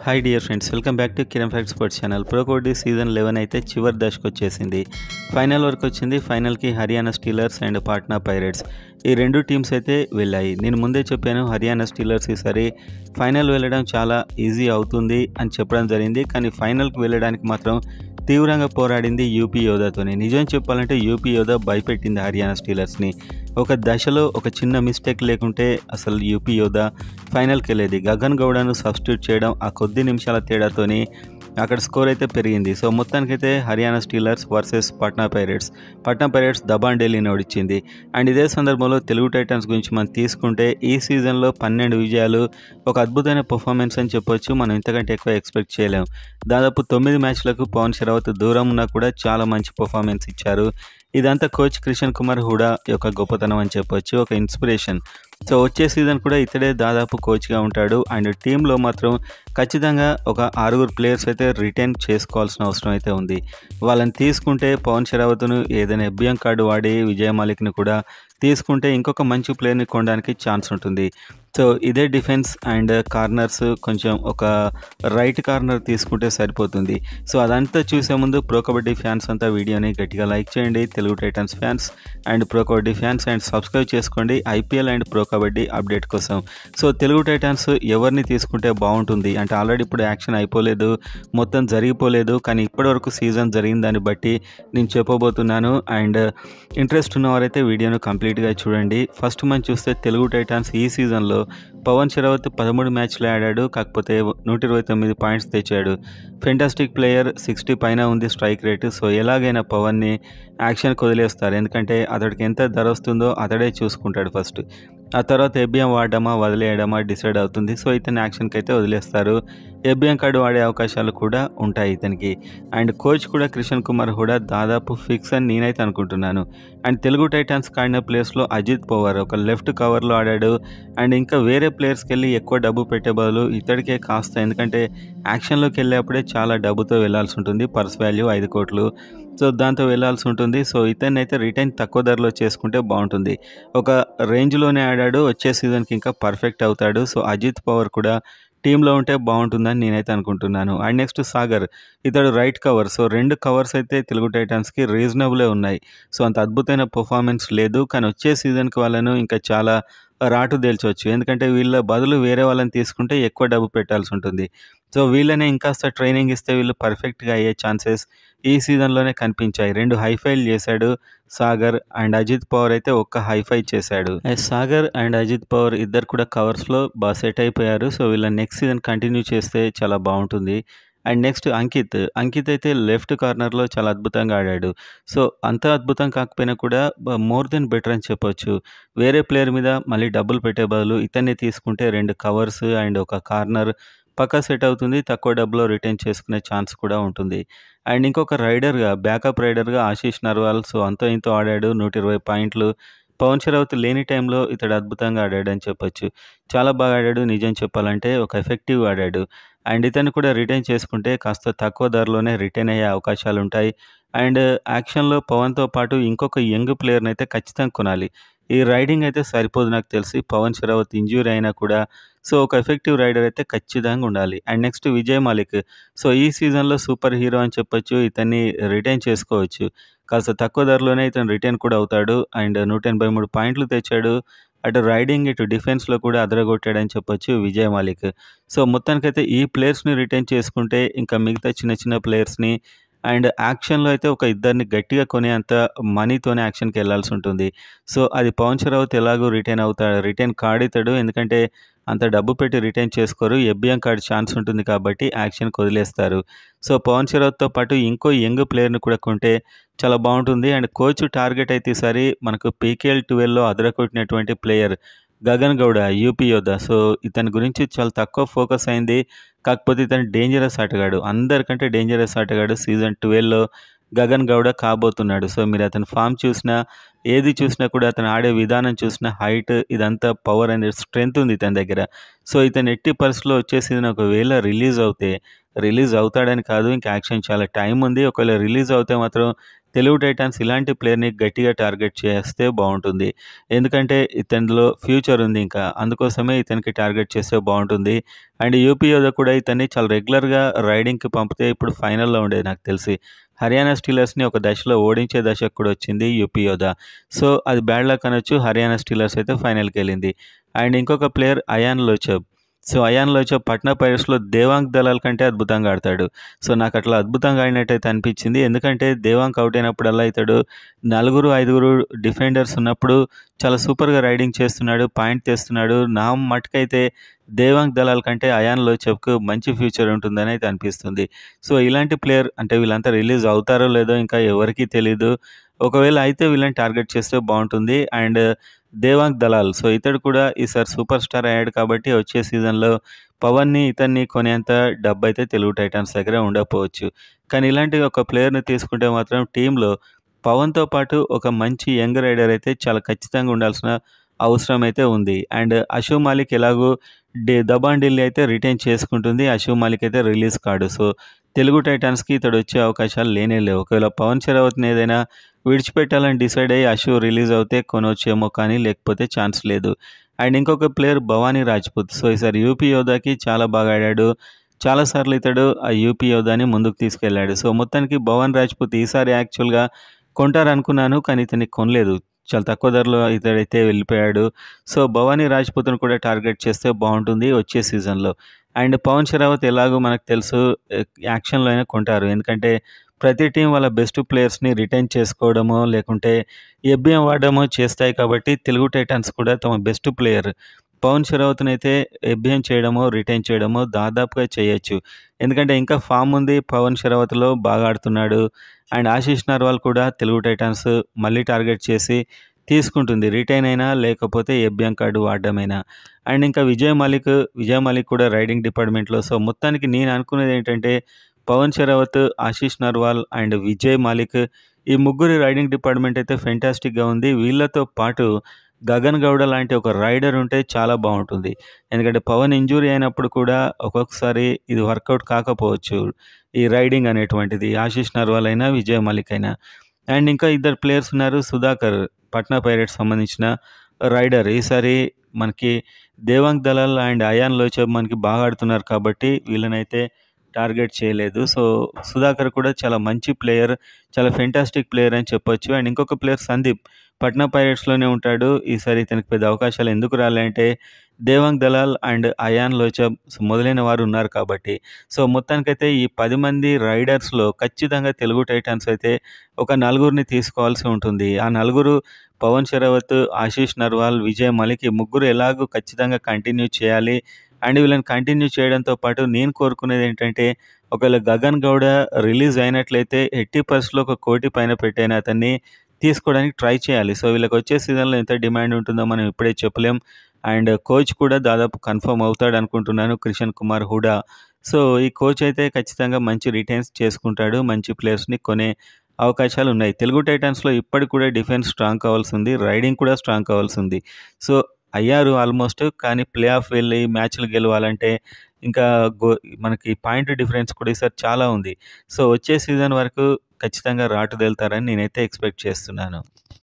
Hi dear friends, welcome back to Kiran fact sports channel. Pro Kabaddi season 11 అయితే చివరి దశకు వచ్చేసింది. ఫైనల్ వరకు వచ్చింది. ఫైనల్కి Haryana Steelers and Patna Pirates ఈ రెండు టీమ్స్ అయితే వెళ్ళాయి. నేను ముందే చెప్పాను, హర్యానా స్టీలర్స్ ఈసారి ఫైనల్ వెళ్ళడం చాలా ఈజీ అవుతుంది అని చెప్పడం జరిగింది. కానీ ఫైనల్కి వెళ్ళడానికి మాత్రం తీవ్రంగా పోరాడింది యూపీ యోధాతోనే. నిజం చెప్పాలంటే యూపీ యోధా భయపెట్టింది హర్యానా స్టీలర్స్ని. ఒక దశలో ఒక చిన్న మిస్టేక్ లేకుంటే అసలు యూపీ యోధా ఫైనల్కి వెళ్ళేది. గగన్ గౌడను సబ్స్టిట్యూట్ చేయడం, ఆ కొద్ది నిమిషాల తేడాతోని అక్కడ స్కోర్ అయితే పెరిగింది. సో మొత్తానికైతే Haryana Steelers versus Patna Pirates Dabang ఢిల్లీని ఓడించింది. అండ్ ఇదే సందర్భంలో తెలుగు టైటన్స్ గురించి మనం తీసుకుంటే ఈ సీజన్లో 12 విజయాలు, ఒక అద్భుతమైన పర్ఫార్మెన్స్ అని చెప్పొచ్చు. మనం ఇంతకంటే ఎక్కువ ఎక్స్పెక్ట్ చేయలేం. దాదాపు 9 మ్యాచ్లకు పవన్ షరావత్ దూరం ఉన్నా కూడా చాలా మంచి పర్ఫార్మెన్స్ ఇచ్చారు. ఇదంతా కోచ్ కిషన్ కుమార్ హుడా యొక్క గొప్పతనం అని చెప్పొచ్చు, ఒక ఇన్స్పిరేషన్. సో వచ్చే సీజన్ కూడా ఇతడే దాదాపు కోచ్గా ఉంటాడు. అండ్ టీంలో మాత్రం ఖచ్చితంగా ఒక 6 ప్లేయర్స్ అయితే రిటైన్ చేసుకోవాల్సిన అవసరం అయితే ఉంది. వాళ్ళని తీసుకుంటే పవన్ షరావత్ను ఏదైనా ఎఫ్బిఎం కార్డు వాడి విజయ్ మాలిక్ని కూడా తీసుకుంటే ఇంకొక మంచి ప్లేయర్ని కొనడానికి ఛాన్స్ ఉంటుంది. సో ఇదే డిఫెన్స్ అండ్ కార్నర్స్ కొంచెం ఒక రైట్ కార్నర్ తీసుకుంటే సరిపోతుంది. సో అదంతా చూసే ముందు ప్రో కబడ్డీ ఫ్యాన్స్ అంతా వీడియోని గట్టిగా లైక్ చేయండి. Telugu Titans fans and Pro Kabaddi fans and subscribe చేసుకోండి IPL and Pro Kabaddi update కోసం. సో తెలుగు టైటన్స్ ఎవరిని తీసుకుంటే బాగుంటుంది అంటే, ఆల్రెడీ ఇప్పుడు యాక్షన్ అయిపోలేదు, మొత్తం జరిగిపోలేదు, కానీ ఇప్పటివరకు సీజన్ జరిగిన దాన్ని బట్టి నేను చెప్పబోతున్నాను. అండ్ ఇంట్రెస్ట్ ఉన్నవారైతే వీడియోను కంప్లీట్గా చూడండి. ఫస్ట్ మనం చూస్తే తెలుగు టైటన్స్ ఈ సీజన్లో పవన్ షరావత్ 13 మ్యాచ్లు ఆడాడు, కాకపోతే 129 పాయింట్స్ తెచ్చాడు. ఫెంటాస్టిక్ ప్లేయర్, 60 పైన ఉంది స్ట్రైక్ రేటు. సో ఎలాగైనా పవన్ని యాక్షన్కి వదిలేస్తారు, ఎందుకంటే అతడికి ఎంత ధర వస్తుందో అతడే చూసుకుంటాడు ఫస్ట్. ఆ తర్వాత ఎఫ్బిఎం వాడడమా వదిలేయడమా డిసైడ్ అవుతుంది. సో ఇతని యాక్షన్కి అయితే వదిలేస్తారు. ఎఫ్బిఎం కార్డు వాడే అవకాశాలు కూడా ఉంటాయి ఇతనికి. అండ్ కోచ్ కూడా కిషన్ కుమార్ హుడా దాదాపు ఫిక్స్ అని నేనైతే అనుకుంటున్నాను. అండ్ తెలుగు టైటన్స్ ఆడిన ప్లేస్లో అజిత్ పవార్ ఒక లెఫ్ట్ కవర్లో ఆడాడు. అండ్ ఇంకా వేరే ప్లేయర్స్కి వెళ్ళి ఎక్కువ డబ్బు పెట్టే బదులు ఇతడికే కాస్త, ఎందుకంటే యాక్షన్లోకి వెళ్ళేప్పుడే చాలా డబ్బుతో వెళ్లాల్సి ఉంటుంది, పర్స్ వాల్యూ 5 కోట్లు. సో దాంతో వెళ్లాల్సి ఉంటుంది. సో ఇతన్ని అయితే రిటైన్ తక్కువ ధరలో చేసుకుంటే బాగుంటుంది. ఒక రేంజ్లోనే ఆడాడు, వచ్చే సీజన్కి ఇంకా పర్ఫెక్ట్ అవుతాడు. సో అజిత్ పవార్ కూడా టీంలో ఉంటే బాగుంటుందని నేనైతే అనుకుంటున్నాను. అండ్ నెక్స్ట్ సాగర్, ఇతడు రైట్ కవర్. సో 2 కవర్స్ అయితే తెలుగు టైటన్స్కి రీజనబులే ఉన్నాయి. సో అంత అద్భుతమైన పర్ఫార్మెన్స్ లేదు, కానీ వచ్చే సీజన్కి వాళ్ళను ఇంకా చాలా రాటు తేల్చవచ్చు, ఎందుకంటే వీళ్ళ బదులు వేరే వాళ్ళని తీసుకుంటే ఎక్కువ డబ్బు పెట్టాల్సి ఉంటుంది. సో వీళ్ళనే ఇంకాస్త ట్రైనింగ్ ఇస్తే వీళ్ళు పర్ఫెక్ట్గా అయ్యే ఛాన్సెస్ ఈ సీజన్లోనే కనిపించాయి. 2 హైఫైలు చేశాడు సాగర్, అండ్ అజిత్ పవార్ అయితే ఒక్క హైఫై చేశాడు. సాగర్ అండ్ అజిత్ పవార్ ఇద్దరు కూడా కవర్స్లో బాగా సెట్ అయిపోయారు. సో వీళ్ళ నెక్స్ట్ సీజన్ కంటిన్యూ చేస్తే చాలా బాగుంటుంది. అండ్ నెక్స్ట్ అంకిత్ అయితే లెఫ్ట్ కార్నర్లో చాలా అద్భుతంగా ఆడాడు. సో అంత అద్భుతం కాకపోయినా కూడా మోర్ దెన్ బెటర్ అని చెప్పొచ్చు. వేరే ప్లేయర్ మీద మళ్ళీ డబ్బులు పెట్టే బదులు ఇతన్ని తీసుకుంటే 2 కవర్స్ అండ్ ఒక కార్నర్ పక్కా సెట్ అవుతుంది. తక్కువ డబ్బులో రిటైన్ చేసుకునే ఛాన్స్ కూడా ఉంటుంది. అండ్ ఇంకొక బ్యాకప్ రైడర్గా ఆశీష్ నర్వాల్. సో అంతో ఇంతో ఆడాడు, 120 పాయింట్లు. పవన్ షరావత్ లేని టైంలో ఇతడు అద్భుతంగా ఆడాడు అని చెప్పొచ్చు. చాలా బాగా ఆడాడు, నిజం చెప్పాలంటే ఒక ఎఫెక్టివ్ ఆడాడు. అండ్ ఇతను కూడా రిటైన్ చేసుకుంటే కాస్త తక్కువ ధరలోనే రిటైన్ అయ్యే అవకాశాలు ఉంటాయి. అండ్ యాక్షన్లో పవన్తో పాటు ఇంకొక యంగ్ ప్లేయర్ని అయితే ఖచ్చితంగా కొనాలి. ఈ రైడింగ్ అయితే సరిపోదు నాకు తెలిసి, పవన్ షరావత్ ఇంజ్యూరీ అయినా కూడా. సో ఒక ఎఫెక్టివ్ రైడర్ అయితే ఖచ్చితంగా ఉండాలి. And next Vijay Malik. So ఈ సీజన్లో సూపర్ హీరో అని చెప్పొచ్చు, ఇతన్ని రిటైన్ చేసుకోవచ్చు. కాస్త తక్కువ ధరలోనే ఇతను రిటైన్ కూడా అవుతాడు. అండ్ 183 పాయింట్లు తెచ్చాడు. అటు రైడింగ్ ఇటు డిఫెన్స్లో కూడా అదరగొట్టాడని చెప్పొచ్చు విజయ్ మాలిక్. సో మొత్తానికైతే ఈ ప్లేయర్స్ని రిటైన్ చేసుకుంటే ఇంకా మిగతా చిన్న చిన్న ప్లేయర్స్ని అండ్ యాక్షన్లో అయితే ఒక ఇద్దరిని గట్టిగా కొనేంత మనీతోనే యాక్షన్కి వెళ్ళాల్సి ఉంటుంది. సో అది పవన్ షరావత్ ఎలాగో రిటైన్ కాడితాడు, ఎందుకంటే అంత డబ్బు పెట్టి రిటైన్ చేసుకోరు. ఎఫ్బిఎం కార్డ్ ఛాన్స్ ఉంటుంది కాబట్టి యాక్షన్కి వదిలేస్తారు. సో పవన్ షరావత్తో పాటు ఇంకో యంగ్ ప్లేయర్ని కూడా కొంటే చాలా బాగుంటుంది. అండ్ కోచ్ టార్గెట్ అయితే ఈసారి మనకు పీకేఎల్ 12లో అదరకొట్టినటువంటి player Gagan Gowda, UP Yoddha. So ఇతని గురించి చాలా తక్కువ ఫోకస్ అయింది, కాకపోతే ఇతను డేంజరస్ ఆటగాడు, అందరికంటే డేంజరస్ ఆటగాడు. సీజన్ 12లో గగన్ గౌడ కాబోతున్నాడు. సో మీరు అతని ఫామ్ చూసినా, ఏది చూసినా కూడా అతను ఆడే విధానం చూసినా, హైట్ ఇదంతా పవర్ అనేది స్ట్రెంగ్త్ ఉంది ఇతని దగ్గర. సో ఇతను ఎట్టి పరిస్థితుల్లో వచ్చే సీజన్ ఒకవేళ రిలీజ్ అవుతాడని కాదు, ఇంకా యాక్షన్ చాలా టైం ఉంది. ఒకవేళ రిలీజ్ అవుతే మాత్రం తెలుగు టైటాన్స్ ఇలాంటి ప్లేయర్‌ని గట్టిగా టార్గెట్ చేస్తే బావుంటుంది. ఎందుకంటే ఇతనిలో ఫ్యూచర్ ఉంది ఇంకా. అందుకోసమే ఇతనికి టార్గెట్ చేస్తే బావుంటుంది. అండ్ యూపీ యోధా కూడా ఇతన్ని చాలా రెగ్యులర్‌గా రైడింగ్‌కి పంపితే ఇప్పుడు ఫైనల్‌లో ఉండేది నాకు తెలిసి. హర్యానా స్టీలర్స్‌ని ఒక దశలో ఓడించే దశకు కూడా వచ్చింది యూపీ యోధా. సో, అది బ్యాడ్ లక్ అనొచ్చు. హర్యానా స్టీలర్స్ అయితే ఫైనల్‌కెళ్ళింది. అండ్ ఇంకొక ప్లేయర్ అయాన్ లోచెబ్. సో, అయాన్ లోచెబ్ పట్నా పైరేట్స్‌లో దేవాంగ్ దలాల్ కంటే అద్భుతంగా ఆడతాడు. సో, నాకట్లా అద్భుతంగా ఆడినట్టయితే అనిపించింది. ఎందుకంటే దేవాంగ్ ఔట్ అయినప్పుడల్లా ఇతడు నలుగురు, ఐదుగురు డిఫెండర్స్ ఉన్నప్పుడు చాలా సూపర్‌గా రైడింగ్ చేస్తున్నాడు, పాయింట్ తెస్తున్నాడు. నా మట్టుకైతే దేవాంగ్ దలాల్ కంటే అయాన్ లోచెబ్‌కు మంచి ఫ్యూచర్ ఉంటుందని అయితే అనిపిస్తుంది. సో, ఇలాంటి ప్లేయర్ అంటే వీళ్ళంతా రిలీజ్ అవుతారో లేదో ఇంకా ఎవరికీ తెలీదు. ఒకవేళ అయితే వీళ్ళని టార్గెట్ చేస్తే బావుంటుంది. అండ్ దేవాంగ్ దలాల్. సో, ఇతడు కూడా ఈసారి సూపర్ స్టార్ అయ్యాడు కాబట్టి వచ్చే సీజన్‌లో పవన్‌ని, ఇతన్ని కొనేంత డబ్బైతే తెలుగు టైటాన్స్ దగ్గర ఉండకపోవచ్చు. కానీ ఇలాంటి ఒక ప్లేయర్‌ని తీసుకుంటే మాత్రం టీమ్‌లో పవన్‌తో పాటు ఒక మంచి యంగ్ రైడర్ అయితే చాలా ఖచ్చితంగా ఉండాల్సిన అవసరం అయితే ఉంది. అండ్ అషు మాలిక్ ఎలాగో దబాన్ ఢిల్లీ అయితే రిటైన్ చేసుకుంటుంది. అషు మాలిక్ అయితే రిలీజ్ కాడు. సో, తెలుగు టైటాన్స్‌కి ఇతడు వచ్చే అవకాశాలు లేనే లేవు. ఒకవేళ పవన్ షరావత్‌ని ఏదైనా విడిచిపెట్టాలని డిసైడ్ అయ్యి అషు రిలీజ్ అవుతే కొనొచ్చేమో కానీ లేకపోతే ఛాన్స్ లేదు. అండ్ ఇంకొక ప్లేయర్ భవానీ రాజ్‌పుత్. సో, ఈసారి యూపీ యోధాకి చాలా బాగా ఆడాడు. చాలా సార్లు ఇతడు ఆ యూపీ యోధాని ముందుకు తీసుకెళ్ళాడు. సో, మొత్తానికి భవానీ రాజ్‌పుత్ ఈసారి యాక్చువల్‌గా కొంటారనుకున్నాను. కానీ ఇతన్ని కొనలేదు. చాలా తక్కువ ధరలో ఇతడైతే వెళ్ళిపోయాడు. సో, భవానీ రాజ్‌పుత్‌ని కూడా టార్గెట్ చేస్తే బావుంటుంది వచ్చే సీజన్‌లో. అండ్ పవన్ షరావత్ ఎలాగో మనకు తెలుసు యాక్షన్‌లో అయినా కొంటారు. ఎందుకంటే ప్రతి టీం వాళ్ళ బెస్ట్ ప్లేయర్స్‌ని రిటైన్ చేసుకోవడమో, లేకుంటే ఎఫ్‌బీఎం వాడడమో చేస్తాయి కాబట్టి తెలుగు టైటాన్స్ కూడా తమ బెస్ట్ ప్లేయర్ పవన్ షరావత్‌నైతే ఎఫ్‌బీఎం చేయడమో, రిటైన్ చేయడమో దాదాపుగా చేయొచ్చు. ఎందుకంటే ఇంకా ఫామ్ ఉంది పవన్ షరావత్‌లో బాగా ఆడుతున్నాడు. అండ్ ఆశీష్ నర్వాల్ కూడా తెలుగు టైటాన్స్ మళ్ళీ టార్గెట్ చేసి తీసుకుంటుంది. రిటైన్ అయినా లేకపోతే ఎఫ్‌బీఎం కార్డ్ వాడడమైనా. అండ్ ఇంకా విజయ్ మాలిక్ కూడా రైడింగ్ డిపార్ట్మెంట్‌లో. సో, మొత్తానికి నేను అనుకునేది ఏంటంటే పవన్ షరావత్, ఆశీష్ నర్వాల్ అండ్ విజయ్ మాలిక్ ఈ ముగ్గురి రైడింగ్ డిపార్ట్మెంట్ అయితే ఫెంటాస్టిక్‌గా ఉంది. వీళ్ళతో పాటు గగన్ గౌడ లాంటి ఒక రైడర్ ఉంటే చాలా బావుంటుంది. ఎందుకంటే పవన్ ఇంజ్యూరీ అయినప్పుడు కూడా ఒక్కొక్కసారి ఇది వర్కౌట్ కాకపోవచ్చు. ఈ రైడింగ్ అనేటువంటిది ఆశీష్ నర్వాల్ అయినా, విజయ్ మాలిక్ అయినా. అండ్ ఇంకా ఇద్దరు ప్లేయర్స్ ఉన్నారు. సుధాకర్ పట్నా పైరేట్స్ సంబంధించిన రైడర్. ఈసారి మనకి దేవాంగ్ దలాల్ అండ్ అయాన్ లోచెబ్ మనకి బాగా ఆడుతున్నారు కాబట్టి వీళ్ళనైతే టార్గెట్ చేయలేదు. సో, సుధాకర్ కూడా చాలా మంచి ప్లేయర్. చాలా ఫెంటాస్టిక్ ప్లేయర్ అని చెప్పొచ్చు. అండ్ ఇంకొక ప్లేయర్ సందీప్ పట్నా పైరేట్స్‌లోనే ఉంటాడు. ఈసారి ఇతనికి పెద్ద అవకాశాలు ఎందుకు రాలే అంటే దేవాంగ్ దలాల్ అండ్ అయాన్ లోచెబ్ మొదలైన వారు ఉన్నారు కాబట్టి. సో, మొత్తానికైతే ఈ 10 మంది రైడర్స్‌లో ఖచ్చితంగా తెలుగు టైటాన్స్ అయితే ఒక నలుగురిని తీసుకోవాల్సి ఉంటుంది. ఆ నలుగురు పవన్ షరావత్, ఆశీష్ నర్వాల్, విజయ్ మాలిక్ ఈ ముగ్గురు ఎలాగో ఖచ్చితంగా కంటిన్యూ చేయాలి. అండ్ వీళ్ళని కంటిన్యూ చేయడంతో పాటు నేను కోరుకునేది ఏంటంటే ఒకవేళ గగన్ గౌడ రిలీజ్ అయినట్లయితే ఎట్టి పరిస్థితిలో ఒక 1,00,00,000 పైన పెట్టైన అతన్ని తీసుకోవడానికి ట్రై చేయాలి. సో, వీళ్ళకి వచ్చే సీజన్‌లో ఎంత డిమాండ్ ఉంటుందో మనం ఇప్పుడే చెప్పలేం. అండ్ కోచ్ కూడా దాదాపు కన్ఫర్మ్ అవుతాడనుకుంటున్నాను. క్రిషన్ కుమార్ హుడా. సో, ఈ కోచ్ అయితే ఖచ్చితంగా మంచి రిటైన్స్ చేసుకుంటాడు. మంచి ప్లేయర్స్‌ని కొనే అవకాశాలున్నాయి. తెలుగు టైటాన్స్‌లో ఇప్పటికి కూడా డిఫెన్స్ స్ట్రాంగ్ కావాల్సింది. రైడింగ్ కూడా స్ట్రాంగ్ కావాల్సింది. సో, అయ్యారు ఆల్మోస్ట్. కానీ ప్లే ఆఫ్ వెళ్ళి మ్యాచ్‌లు గెలవాలంటే ఇంకా మనకి పాయింట్ డిఫరెన్స్ కూడా ఈసారి చాలా ఉంది. సో, వచ్చే సీజన్ వరకు ఖచ్చితంగా రాటుదేలుతారని నేనైతే ఎక్స్‌పెక్ట్ చేస్తున్నాను.